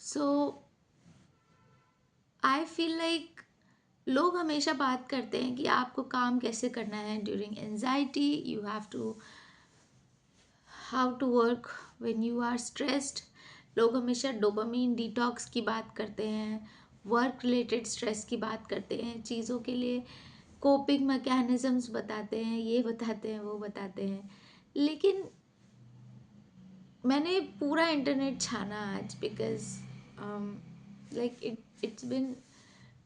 So I feel like लोग हमेशा बात करते हैं कि आपको काम कैसे करना है during anxiety, you have to how to work when you are stressed. लोग हमेशा डोपामीन डिटॉक्स की बात करते हैं, वर्क रिलेटेड स्ट्रेस की बात करते हैं, चीज़ों के लिए कोपिंग मैकेनिज्म्स बताते हैं, ये बताते हैं, वो बताते हैं। लेकिन मैंने पूरा इंटरनेट छाना आज, because like it's been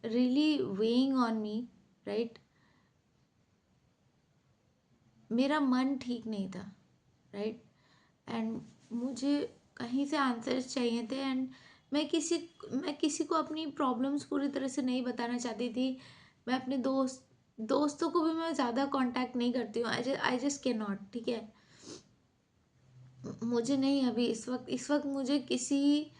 really weighing on me, right. मेरा मन ठीक नहीं था, राइट, एंड मुझे कहीं से आंसर्स चाहिए थे। एंड मैं किसी को अपनी प्रॉब्लम्स पूरी तरह से नहीं बताना चाहती थी। मैं अपने दोस्तों को भी मैं ज़्यादा कांटेक्ट नहीं करती हूँ। आई जस्ट कैन नॉट, ठीक है। मुझे नहीं, अभी इस वक्त मुझे किसी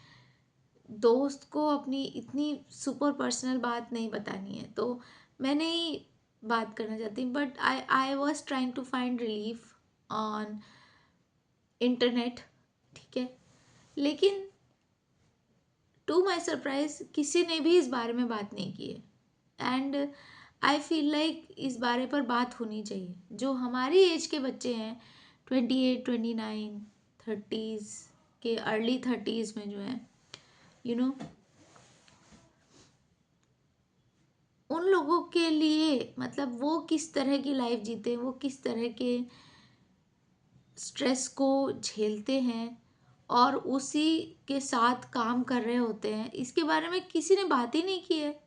दोस्त को अपनी इतनी सुपर पर्सनल बात नहीं बतानी है, तो मैं नहीं बात करना चाहती। But I was trying to find relief on internet, ठीक है। लेकिन टू माई सरप्राइज किसी ने भी इस बारे में बात नहीं की है। एंड आई फील लाइक इस बारे पर बात होनी चाहिए। जो हमारी एज के बच्चे हैं, 28, 29, 30s के अर्ली 30s में जो है, यू नो, उन लोगों के लिए मतलब वो किस तरह की लाइफ जीते हैं, वो किस तरह के स्ट्रेस को झेलते हैं और उसी के साथ काम कर रहे होते हैं, इसके बारे में किसी ने बात ही नहीं की है।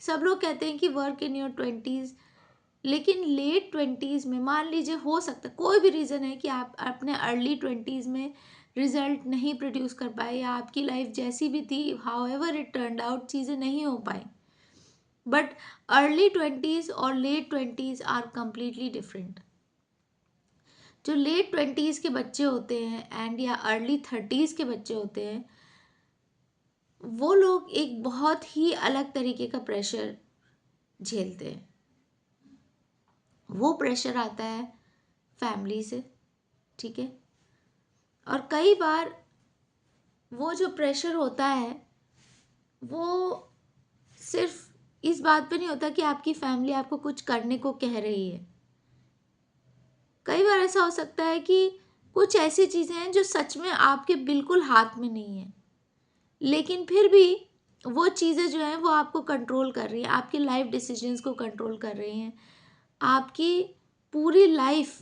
सब लोग कहते हैं कि वर्क इन योर 20s, लेकिन लेट 20s में मान लीजिए हो सकता है कोई भी रीज़न है कि आप अपने अर्ली 20s में रिजल्ट नहीं प्रोड्यूस कर पाए, या आपकी लाइफ जैसी भी थी, however it turn out, चीज़ें नहीं हो पाई। बट अर्ली 20s और late 20s are completely different. जो लेट 20s के बच्चे होते हैं एंड या अर्ली 30s के बच्चे होते हैं, वो लोग एक बहुत ही अलग तरीके का प्रेशर झेलते हैं। वो प्रेशर आता है फैमिली से, ठीक है। और कई बार वो जो प्रेशर होता है वो सिर्फ इस बात पे नहीं होता कि आपकी फैमिली आपको कुछ करने को कह रही है। कई बार ऐसा हो सकता है कि कुछ ऐसी चीज़ें हैं जो सच में आपके बिल्कुल हाथ में नहीं है, लेकिन फिर भी वो चीज़ें जो हैं वो आपको कंट्रोल कर रही हैं, आपकी लाइफ डिसीजंस को कंट्रोल कर रही हैं, आपकी पूरी लाइफ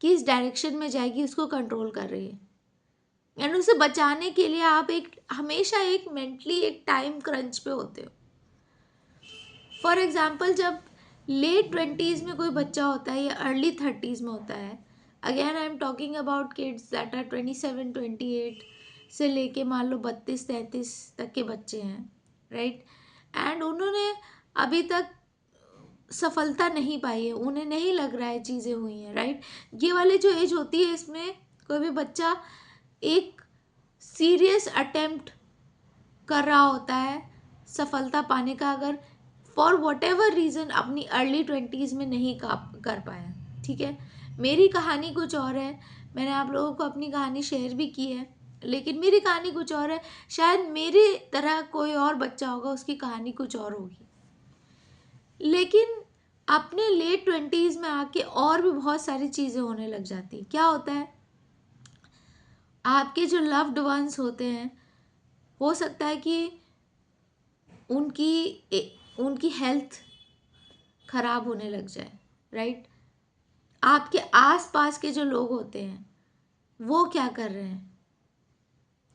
किस डायरेक्शन में जाएगी उसको कंट्रोल कर रही है। एंड उसे बचाने के लिए आप हमेशा एक मेंटली एक टाइम क्रंच पे होते हो। फॉर एग्जाम्पल, जब लेट 20s में कोई बच्चा होता है या अर्ली 30s में होता है, again I am talking about kids that are 27, 28 से लेके मान लो 32, 33 तक के बच्चे हैं, राइट। एंड उन्होंने अभी तक सफलता नहीं पाई है, उन्हें नहीं लग रहा है चीज़ें हुई हैं, राइट। ये वाली जो एज होती है, इसमें कोई भी बच्चा एक सीरियस अटेम्प्ट कर रहा होता है सफलता पाने का, अगर फॉर वट एवर रीज़न अपनी अर्ली 20s में नहीं कर पाया, ठीक है। मेरी कहानी कुछ और है, मैंने आप लोगों को अपनी कहानी शेयर भी की है, लेकिन मेरी कहानी कुछ और है। शायद मेरी तरह कोई और बच्चा होगा, उसकी कहानी कुछ और होगी। लेकिन अपने लेट 20s में आके और भी बहुत सारी चीज़ें होने लग जाती। क्या होता है, आपके जो लव्ड वंस होते हैं, हो सकता है कि उनकी हेल्थ खराब होने लग जाए, राइट। आपके आसपास के जो लोग होते हैं वो क्या कर रहे हैं,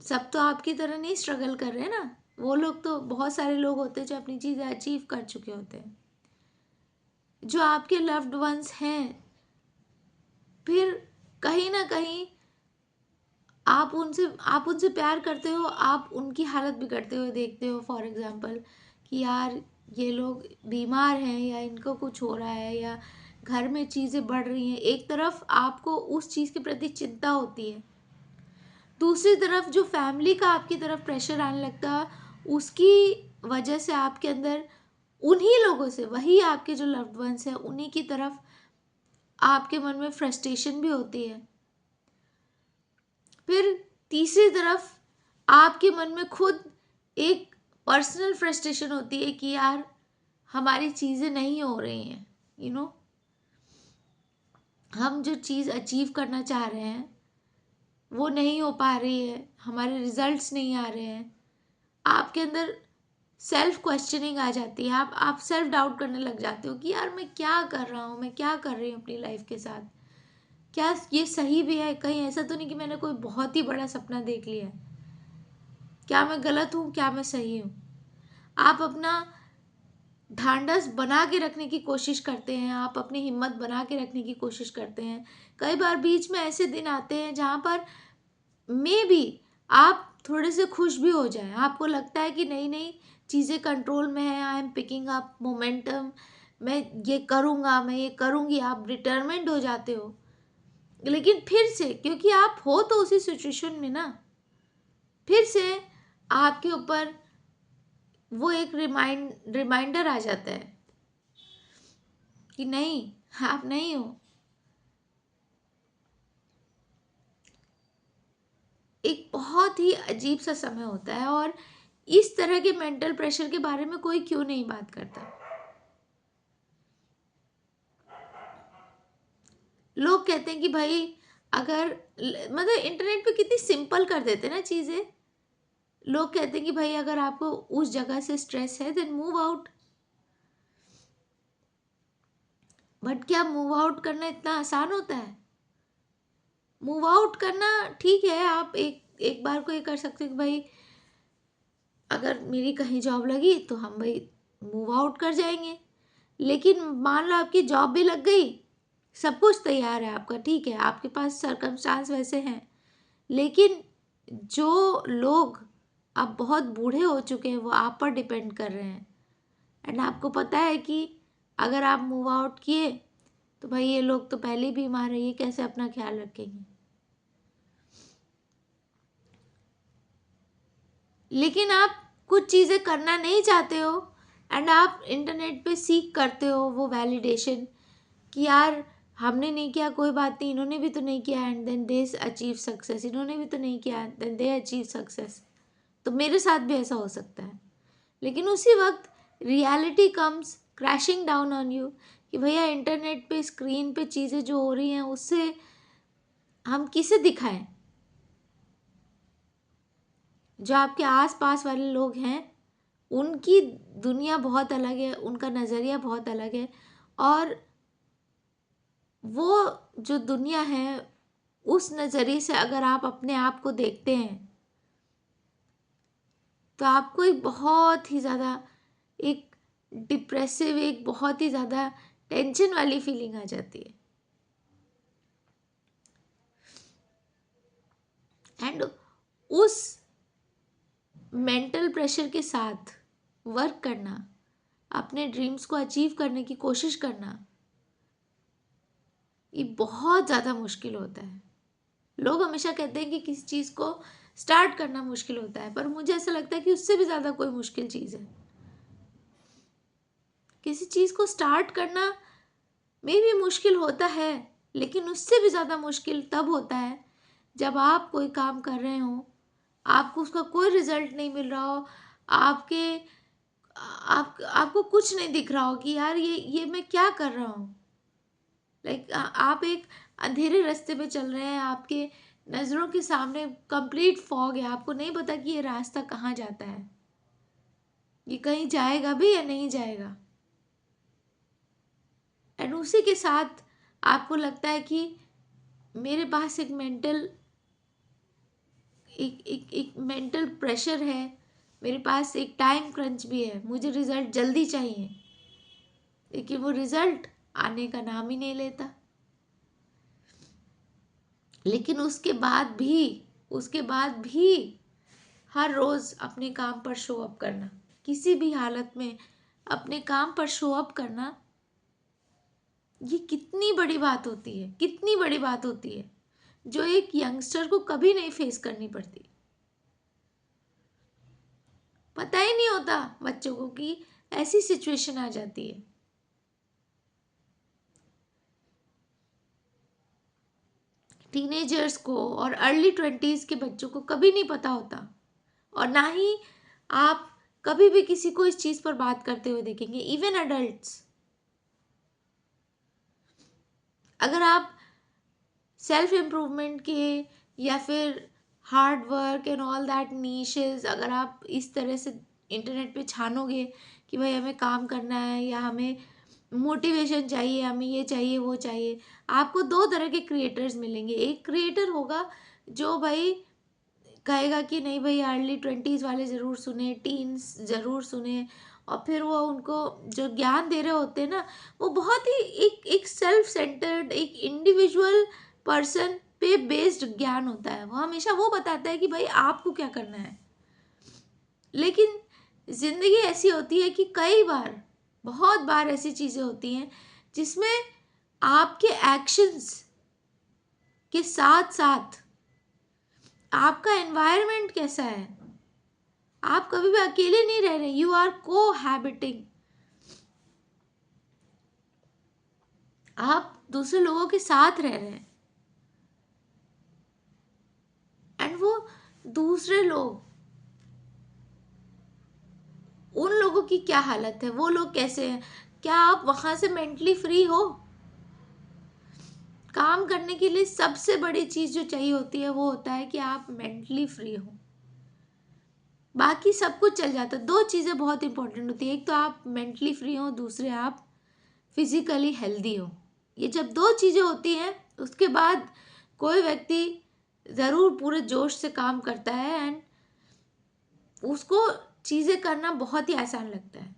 सब तो आपकी तरह नहीं स्ट्रगल कर रहे हैं ना। वो लोग तो, बहुत सारे लोग होते हैं जो अपनी चीज़ें अचीव कर चुके होते हैं। जो आपके लव्ड वंस हैं, फिर कहीं ना कहीं आप उनसे प्यार करते हो, आप उनकी हालत बिगड़ते हुए देखते हो। फॉर एग्जांपल कि यार ये लोग बीमार हैं, या इनको कुछ हो रहा है, या घर में चीज़ें बढ़ रही हैं। एक तरफ आपको उस चीज़ के प्रति चिंता होती है, दूसरी तरफ जो फैमिली का आपकी तरफ प्रेशर आने लगता है, उसकी वजह से आपके अंदर उन्हीं लोगों से, वही आपके जो लव्ड वंस हैं, उन्हीं की तरफ आपके मन में फ्रस्ट्रेशन भी होती है। फिर तीसरी तरफ आपके मन में खुद एक पर्सनल फ्रस्ट्रेशन होती है कि यार हमारी चीज़ें नहीं हो रही हैं, हम जो चीज़ अचीव करना चाह रहे हैं वो नहीं हो पा रही है, हमारे रिजल्ट्स नहीं आ रहे हैं। आपके अंदर सेल्फ क्वेश्चनिंग आ जाती है, आप सेल्फ डाउट करने लग जाते हो कि यार मैं क्या कर रहा हूँ, मैं क्या कर रही हूँ अपनी लाइफ के साथ, क्या ये सही भी है, कहीं ऐसा तो नहीं कि मैंने कोई बहुत ही बड़ा सपना देख लिया है, क्या मैं गलत हूँ, क्या मैं सही हूँ। आप अपना ढांढस बना के रखने की कोशिश करते हैं, आप अपनी हिम्मत बना के रखने की कोशिश करते हैं। कई बार बीच में ऐसे दिन आते हैं जहाँ पर मे बी आप थोड़े से खुश भी हो जाएं, आपको लगता है कि नहीं नहीं चीज़ें कंट्रोल में है, I am picking up momentum, मैं ये करूँगा, मैं ये करूँगी, आप डिटर्मिन्ड हो जाते हो। लेकिन फिर से, क्योंकि आप हो तो उसी सिचुएशन में ना, फिर से आपके ऊपर वो एक रिमाइंडर आ जाता है कि नहीं, आप नहीं हो। एक बहुत ही अजीब सा समय होता है, और इस तरह के मेंटल प्रेशर के बारे में कोई क्यों नहीं बात करता। लोग कहते हैं कि भाई अगर मतलब इंटरनेट पे कितनी सिंपल कर देते हैं ना चीज़ें। लोग कहते हैं कि भाई अगर आपको उस जगह से स्ट्रेस है देन मूव आउट। बट क्या मूव आउट करना इतना आसान होता है? मूव आउट करना ठीक है, आप एक एक बार को ये कर सकते हैं कि भाई अगर मेरी कहीं जॉब लगी तो हम भाई मूव आउट कर जाएंगे। लेकिन मान लो आपकी जॉब भी लग गई, सब कुछ तैयार है आपका, ठीक है, आपके पास सर्कमस्टांस वैसे हैं, लेकिन जो लोग अब बहुत बूढ़े हो चुके हैं वो आप पर डिपेंड कर रहे हैं, एंड आपको पता है कि अगर आप मूव आउट किए तो भाई ये लोग तो पहले ही बीमार है, ये कैसे अपना ख्याल रखेंगे। लेकिन आप कुछ चीज़ें करना नहीं चाहते हो, एंड आप इंटरनेट पे सीख करते हो वो वैलिडेशन कि यार हमने नहीं किया कोई बात नहीं, इन्होंने भी तो नहीं किया, and then they achieve success, इन्होंने भी तो नहीं किया देन दे अचीव सक्सेस, तो मेरे साथ भी ऐसा हो सकता है। लेकिन उसी वक्त reality comes crashing down on you कि भैया इंटरनेट पे स्क्रीन पे चीज़ें जो हो रही हैं उससे हम किसे दिखाएं। जो आपके आस पास वाले लोग हैं उनकी दुनिया बहुत अलग है, उनका नज़रिया बहुत अलग है, और वो जो दुनिया है उस नज़रिए से अगर आप अपने आप को देखते हैं तो आपको एक बहुत ही ज़्यादा एक डिप्रेसिव, एक बहुत ही ज़्यादा टेंशन वाली फीलिंग आ जाती है। एंड उस मेंटल प्रेशर के साथ वर्क करना, अपने ड्रीम्स को अचीव करने की कोशिश करना, ये बहुत ज़्यादा मुश्किल होता है। लोग हमेशा कहते हैं कि किसी चीज़ को स्टार्ट करना मुश्किल होता है, पर मुझे ऐसा लगता है कि उससे भी ज़्यादा कोई मुश्किल चीज़ है। किसी चीज़ को स्टार्ट करना में भी मुश्किल होता है, लेकिन उससे भी ज़्यादा मुश्किल तब होता है जब आप कोई काम कर रहे हो, आपको उसका कोई रिजल्ट नहीं मिल रहा हो, आपके आपको कुछ नहीं दिख रहा हो कि यार ये मैं क्या कर रहा हूँ। लाइक आप एक अंधेरे रास्ते पे चल रहे हैं, आपके नज़रों के सामने कंप्लीट फॉग है, आपको नहीं पता कि ये रास्ता कहाँ जाता है, ये कहीं जाएगा भी या नहीं जाएगा। एंड उसी के साथ आपको लगता है कि मेरे पास एक मेंटल प्रेशर है, मेरे पास एक टाइम क्रंच भी है, मुझे रिजल्ट जल्दी चाहिए, लेकिन वो रिजल्ट आने का नाम ही नहीं लेता। लेकिन उसके बाद भी हर रोज़ अपने काम पर शो अप करना, किसी भी हालत में अपने काम पर शो अप करना, ये कितनी बड़ी बात होती है, कितनी बड़ी बात होती है, जो एक यंगस्टर को कभी नहीं फेस करनी पड़ती। पता ही नहीं होता बच्चों को कि ऐसी सिचुएशन आ जाती है। टीनेजर्स को और अर्ली 20s के बच्चों को कभी नहीं पता होता, और ना ही आप कभी भी किसी को इस चीज पर बात करते हुए देखेंगे, इवन एडल्ट्स। अगर आप सेल्फ इम्प्रूवमेंट के या फिर hard work and all that niches, अगर आप इस तरह से इंटरनेट पे छानोगे कि भाई हमें काम करना है या हमें मोटिवेशन चाहिए, हमें ये चाहिए वो चाहिए, आपको दो तरह के क्रिएटर्स मिलेंगे। एक क्रिएटर होगा जो भाई कहेगा कि नहीं भाई अर्ली 20s वाले ज़रूर सुने, टीन्स ज़रूर सुने, और फिर वो उनको जो ज्ञान दे रहे होते हैं ना, वो बहुत ही एक सेल्फ सेंटर्ड, एक इंडिविजुअल पर्सन पे बेस्ड ज्ञान होता है। वो हमेशा वो बताता है कि भाई आपको क्या करना है। लेकिन ज़िंदगी ऐसी होती है कि कई बार, बहुत बार ऐसी चीज़ें होती हैं जिसमें आपके एक्शंस के साथ साथ आपका एनवायरनमेंट कैसा है, आप कभी भी अकेले नहीं रह रहे, यू आर को हैबिटिंग, आप दूसरे लोगों के साथ रह रहे हैं। एंड वो दूसरे लोग, उन लोगों की क्या हालत है, वो लोग कैसे हैं, क्या आप वहां से मेंटली फ्री हो? काम करने के लिए सबसे बड़ी चीज जो चाहिए होती है वो होता है कि आप मेंटली फ्री हो, बाकी सब कुछ चल जाता है। दो चीजें बहुत इंपॉर्टेंट होती है, एक तो आप मेंटली फ्री हो, दूसरे आप फिजिकली हेल्दी हो। ये जब दो चीजें होती हैं उसके बाद कोई व्यक्ति जरूर पूरे जोश से काम करता है एंड उसको चीजें करना बहुत ही आसान लगता है।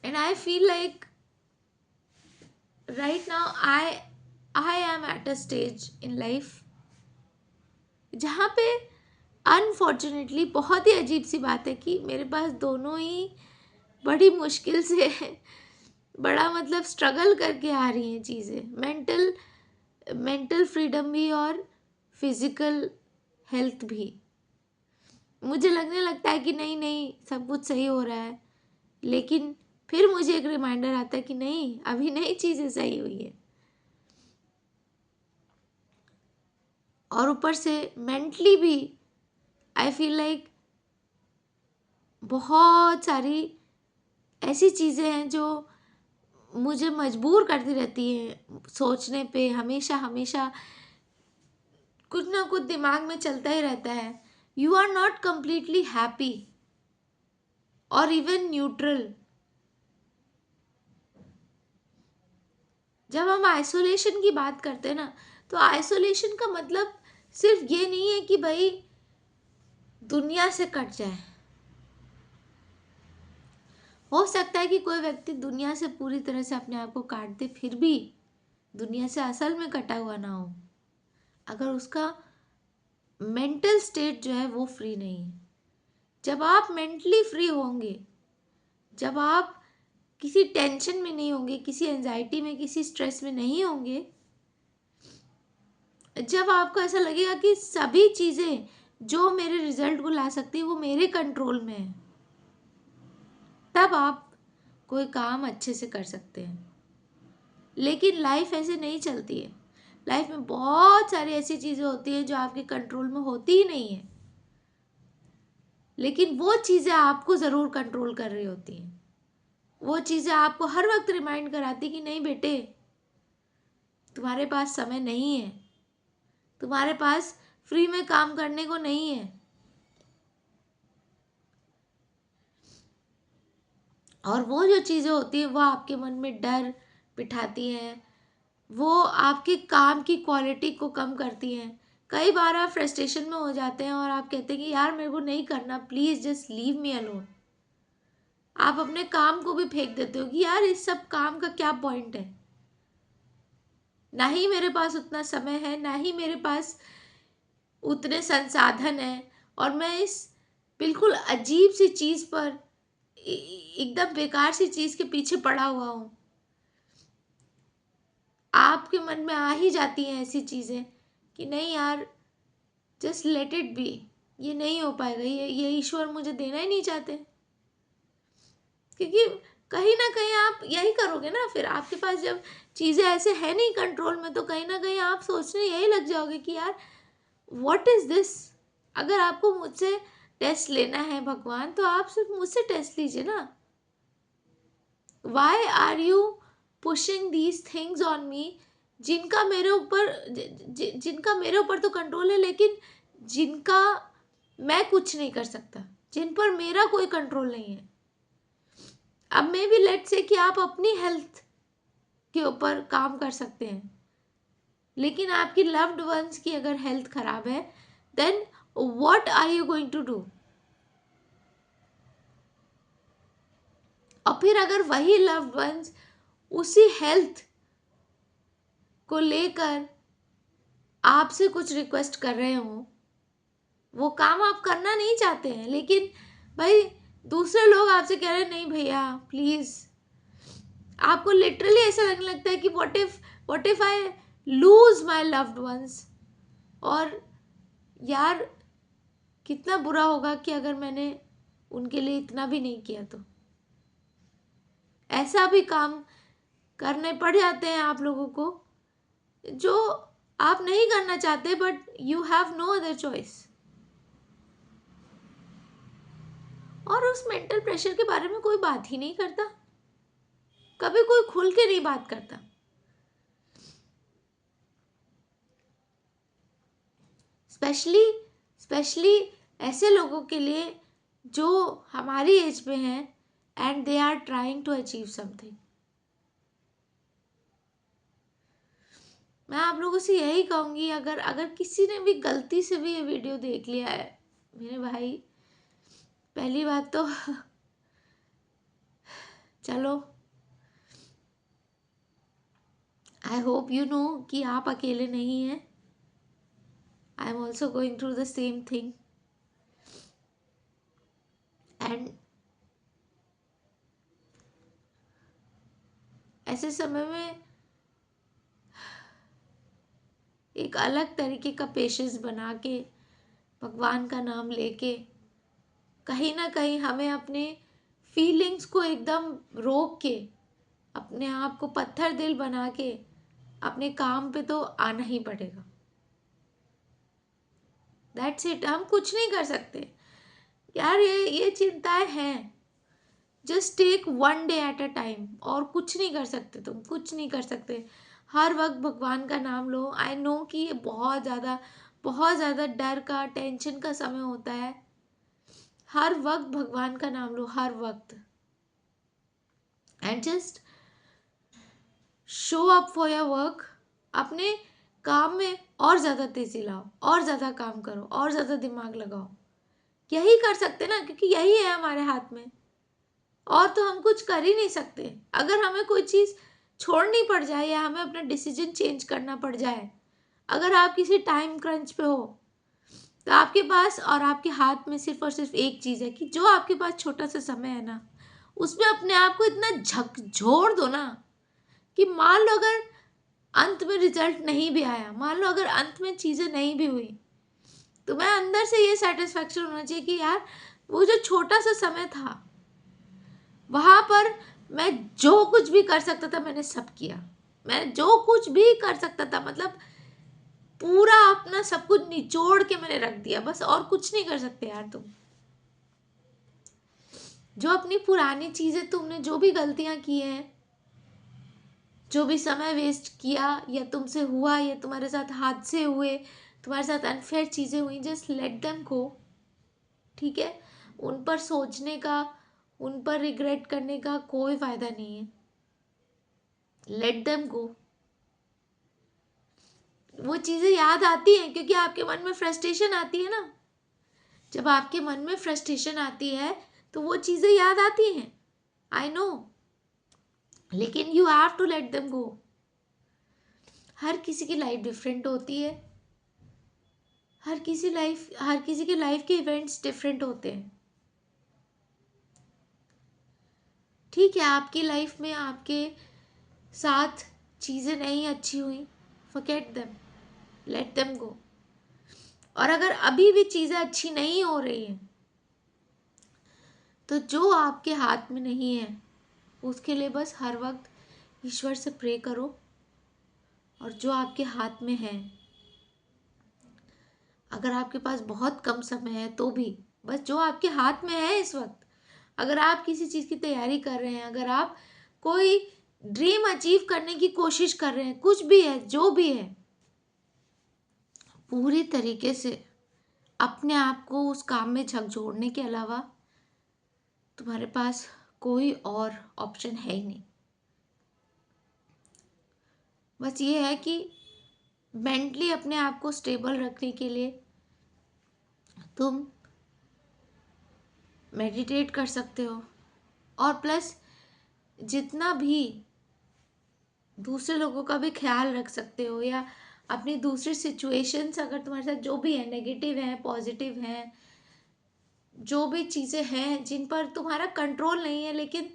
And I feel like right now I am at a stage in life जहाँ पे अनफॉर्चुनेटली बहुत ही अजीब सी बात है कि मेरे पास दोनों ही बड़ी मुश्किल से बड़ा मतलब स्ट्रगल करके आ रही हैं चीज़ें, मेंटल फ्रीडम भी और फिजिकल हेल्थ भी। मुझे लगने लगता है कि नहीं नहीं सब कुछ सही हो रहा है, लेकिन फिर मुझे एक रिमाइंडर आता है कि नहीं अभी नई चीज़ें सही हुई है। और ऊपर से मेंटली भी आई फील लाइक बहुत सारी ऐसी चीज़ें हैं जो मुझे मजबूर करती रहती हैं सोचने पे, हमेशा हमेशा कुछ ना कुछ दिमाग में चलता ही रहता है। You are not completely happy और इवन न्यूट्रल। जब हम आइसोलेशन की बात करते हैं ना, तो आइसोलेशन का मतलब सिर्फ ये नहीं है कि भाई दुनिया से कट जाए। हो सकता है कि कोई व्यक्ति दुनिया से पूरी तरह से अपने आप को काट दे, फिर भी दुनिया से असल में कटा हुआ ना हो, अगर उसका मेंटल स्टेट जो है वो फ्री नहीं है। जब आप मेंटली फ्री होंगे, जब आप किसी टेंशन में नहीं होंगे, किसी एंजाइटी में, किसी स्ट्रेस में नहीं होंगे, जब आपको ऐसा लगेगा कि सभी चीज़ें जो मेरे रिजल्ट को ला सकती है वो मेरे कंट्रोल में है, तब आप कोई काम अच्छे से कर सकते हैं। लेकिन लाइफ ऐसे नहीं चलती है। लाइफ में बहुत सारी ऐसी चीज़ें होती हैं जो आपके कंट्रोल में होती ही नहीं है, लेकिन वो चीज़ें आपको ज़रूर कंट्रोल कर रही होती हैं। वो चीज़ें आपको हर वक्त रिमाइंड कराती कि नहीं बेटे, तुम्हारे पास समय नहीं है, तुम्हारे पास फ्री में काम करने को नहीं है। और वो जो चीज़ें होती हैं वो आपके मन में डर बिठाती हैं, वो आपके काम की क्वालिटी को कम करती हैं। कई बार आप फ्रस्ट्रेशन में हो जाते हैं और आप कहते हैं कि यार मेरे को नहीं करना, please just leave me alone. आप अपने काम को भी फेंक देते हो कि यार इस सब काम का क्या पॉइंट है, ना ही मेरे पास उतना समय है, ना ही मेरे पास उतने संसाधन हैं, और मैं इस बिल्कुल अजीब सी चीज़ पर, एकदम बेकार सी चीज़ के पीछे पड़ा हुआ हूँ। आपके मन में आ ही जाती हैं ऐसी चीज़ें कि नहीं यार जस्ट लेट इट बी, ये नहीं हो पाएगा, ये ईश्वर मुझे देना ही नहीं चाहते। क्योंकि कहीं ना कहीं आप यही करोगे ना, फिर आपके पास जब चीज़ें ऐसे है नहीं कंट्रोल में, तो कहीं ना कहीं आप सोचने यही लग जाओगे कि यार व्हाट इज़ दिस, अगर आपको मुझसे टेस्ट लेना है भगवान, तो आप सिर्फ मुझसे टेस्ट लीजिए ना। Why are you pushing these things on me, जिनका मेरे ऊपर जिनका मेरे ऊपर तो कंट्रोल है, लेकिन जिनका मैं कुछ नहीं कर सकता, जिन पर मेरा कोई कंट्रोल नहीं है। अब मे बी लेट्स से कि आप अपनी हेल्थ के ऊपर काम कर सकते हैं, लेकिन आपकी लव्ड वंस की अगर हेल्थ खराब है, then what are you going to do? और फिर अगर वही लव्ड वंस उसी हेल्थ को लेकर आपसे कुछ रिक्वेस्ट कर रहे हो, वो काम आप करना नहीं चाहते हैं, लेकिन भाई दूसरे लोग आपसे कह रहे हैं नहीं भैया प्लीज, आपको लिटरली ऐसा लगने लगता है कि what if I lose my loved ones. और यार कितना बुरा होगा कि अगर मैंने उनके लिए इतना भी नहीं किया, तो ऐसा भी काम करने पड़ जाते हैं आप लोगों को जो आप नहीं करना चाहते, but you have no other choice. और उस मेंटल प्रेशर के बारे में कोई बात ही नहीं करता, कभी कोई खुल के नहीं बात करता। स्पेशली ऐसे लोगों के लिए जो हमारी एज पे हैं and they are trying to achieve something. मैं आप लोगों से यही कहूंगी, अगर किसी ने भी गलती से भी ये वीडियो देख लिया है, मेरे भाई पहली बात तो चलो आई होप यू नो कि आप अकेले नहीं हैं। I am also going through the same thing and ऐसे समय में एक अलग तरीके का पेशेंस बना के भगवान का नाम लेके कहीं ना कहीं हमें अपने फीलिंग्स को एकदम रोक के अपने आप को पत्थर दिल बना के अपने काम पे तो आना ही पड़ेगा। That's it. हम कुछ नहीं कर सकते यार, ये चिंताएं हैं। Just take one day at a time. और कुछ नहीं कर सकते, तुम कुछ नहीं कर सकते। हर वक्त भगवान का नाम लो। आई नो कि ये बहुत ज़्यादा डर का, टेंशन का समय होता है। हर वक्त भगवान का नाम लो, हर वक्त। And just show up for your work. अपने काम में और ज़्यादा तेज़ी लाओ, और ज़्यादा काम करो, और ज़्यादा दिमाग लगाओ। यही कर सकते ना, क्योंकि यही है हमारे हाथ में। और तो हम कुछ कर ही नहीं सकते। अगर हमें कोई चीज़ छोड़नी पड़ जाए या हमें अपना डिसीजन चेंज करना पड़ जाए, अगर आप किसी टाइम क्रंच पे हो, तो आपके पास और आपके हाथ में सिर्फ और सिर्फ एक चीज़ है कि जो आपके पास छोटा सा समय है ना, उसमें अपने आप को इतना झकझोर दो ना कि मान लो अगर अंत में रिजल्ट नहीं भी आया, मान लो अगर अंत में चीज़ें नहीं भी हुई, तो मैं अंदर से ये सेटिस्फैक्शन होना चाहिए कि यार वो जो छोटा सा समय था, वहाँ पर मैं जो कुछ भी कर सकता था मैंने सब किया। मैं जो कुछ भी कर सकता था, मतलब पूरा अपना सब कुछ निचोड़ के मैंने रख दिया, बस। और कुछ नहीं कर सकते यार तुम। जो अपनी पुरानी चीज़ें, तुमने जो भी गलतियां की हैं, जो भी समय वेस्ट किया या तुमसे हुआ या तुम्हारे साथ हादसे हुए, तुम्हारे साथ अनफेयर चीज़ें हुई, जस्ट लेट देम गो। ठीक है? उन पर सोचने का, उन पर रिग्रेट करने का कोई फायदा नहीं है। लेट देम गो। वो चीज़ें याद आती हैं क्योंकि आपके मन में फ्रस्ट्रेशन आती है ना। जब आपके मन में फ्रस्ट्रेशन आती है तो वो चीज़ें याद आती हैं, आई नो, लेकिन you have to let them go. हर किसी की लाइफ डिफरेंट होती है। हर किसी के लाइफ के इवेंट्स डिफरेंट होते हैं। ठीक है, आपकी लाइफ में आपके साथ चीज़ें नहीं अच्छी हुई, फॉरगेट देम, लेट देम गो। और अगर अभी भी चीज़ें अच्छी नहीं हो रही हैं, तो जो आपके हाथ में नहीं है उसके लिए बस हर वक्त ईश्वर से प्रे करो। और जो आपके हाथ में है, अगर आपके पास बहुत कम समय है तो भी बस जो आपके हाथ में है इस वक्त, अगर आप किसी चीज़ की तैयारी कर रहे हैं, अगर आप कोई ड्रीम अचीव करने की कोशिश कर रहे हैं, कुछ भी है, जो भी है, पूरी तरीके से अपने आप को उस काम में झकझोरने के अलावा तुम्हारे पास कोई और ऑप्शन है ही नहीं। बस ये है कि मेंटली अपने आप को स्टेबल रखने के लिए तुम मेडिटेट कर सकते हो, और प्लस जितना भी दूसरे लोगों का भी ख्याल रख सकते हो, या अपनी दूसरी सिचुएशंस अगर तुम्हारे साथ जो भी है, नेगेटिव है पॉजिटिव है, जो भी चीज़ें हैं जिन पर तुम्हारा कंट्रोल नहीं है लेकिन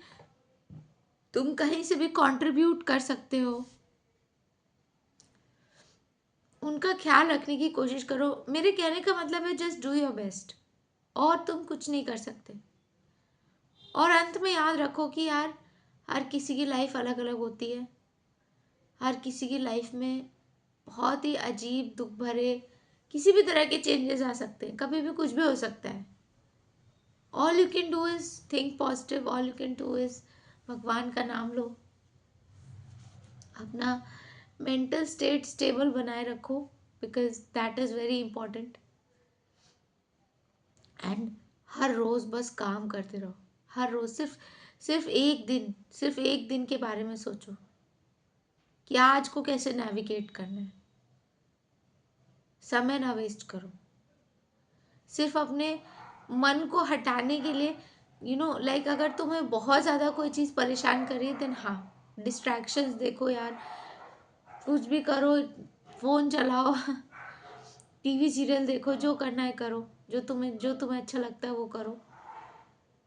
तुम कहीं से भी कंट्रीब्यूट कर सकते हो, उनका ख्याल रखने की कोशिश करो। मेरे कहने का मतलब है जस्ट डू योर बेस्ट, और तुम कुछ नहीं कर सकते। और अंत में याद रखो कि यार हर किसी की लाइफ अलग अलग होती है, हर किसी की लाइफ में बहुत ही अजीब दुख भरे किसी भी तरह के चेंजेस आ सकते हैं, कभी भी कुछ भी हो सकता है। All you can do is think positive, all you can do is भगवान का नाम लो, अपना मेंटल स्टेट स्टेबल बनाए रखो, because that is very important. And हर रोज़ बस काम करते रहो, हर रोज़ सिर्फ एक दिन के बारे में सोचो कि आज को कैसे नेविगेट करना है। समय ना वेस्ट करो, सिर्फ अपने मन को हटाने के लिए लाइक अगर तुम्हें बहुत ज़्यादा कोई चीज़ परेशान कर रही है देन हाँ, डिस्ट्रैक्शंस देखो यार, कुछ भी करो, फ़ोन चलाओ टीवी सीरियल देखो, जो करना है करो, जो तुम्हें अच्छा लगता है वो करो।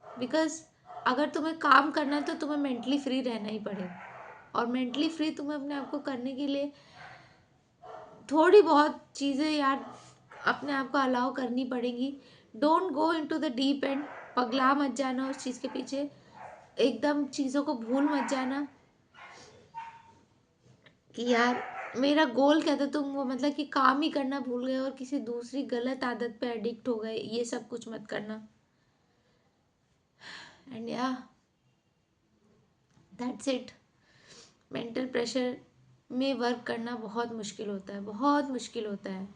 बिकॉज अगर तुम्हें काम करना है तो तुम्हें मेंटली फ्री रहना ही पड़ेगा, और मेंटली फ्री तुम्हें अपने आप को करने के लिए थोड़ी बहुत चीज़ें यार अपने आप को अलाउ करनी पड़ेगी। Don't go into the deep and, पगला मत जाना उस चीज़ के पीछे, एकदम चीज़ों को भूल मत जाना कि यार मेरा गोल क्या था, तुम वो मतलब कि काम ही करना भूल गए और किसी दूसरी गलत आदत पे एडिक्ट हो गए, ये सब कुछ मत करना। एंड या दैट्स इट। मेंटल प्रेशर में वर्क करना बहुत मुश्किल होता है, बहुत मुश्किल होता है,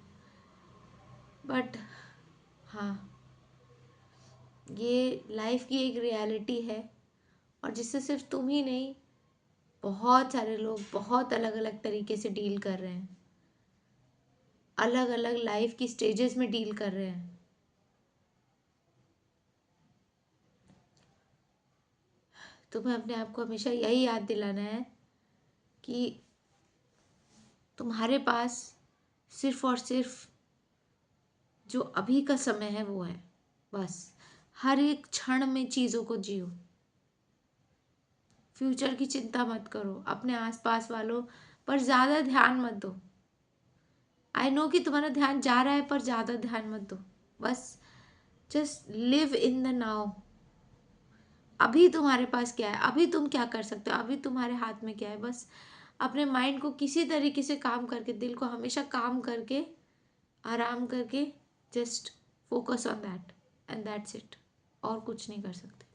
बट हाँ, ये लाइफ की एक रियलिटी है, और जिससे सिर्फ तुम ही नहीं, बहुत सारे लोग बहुत अलग अलग तरीके से डील कर रहे हैं, अलग अलग लाइफ की स्टेजेस में डील कर रहे हैं। तुम्हें अपने आप को हमेशा यही याद दिलाना है कि तुम्हारे पास सिर्फ और सिर्फ जो अभी का समय है वो है, बस हर एक क्षण में चीज़ों को जियो, फ्यूचर की चिंता मत करो, अपने आसपास वालों पर ज़्यादा ध्यान मत दो। आई नो कि तुम्हारा ध्यान जा रहा है, पर ज़्यादा ध्यान मत दो, बस just live in the now. अभी तुम्हारे पास क्या है, अभी तुम क्या कर सकते हो, अभी तुम्हारे हाथ में क्या है, बस अपने माइंड को किसी तरीके से काम करके, दिल को हमेशा काम करके, आराम करके, just focus on that and that's it, और कुछ नहीं कर सकते।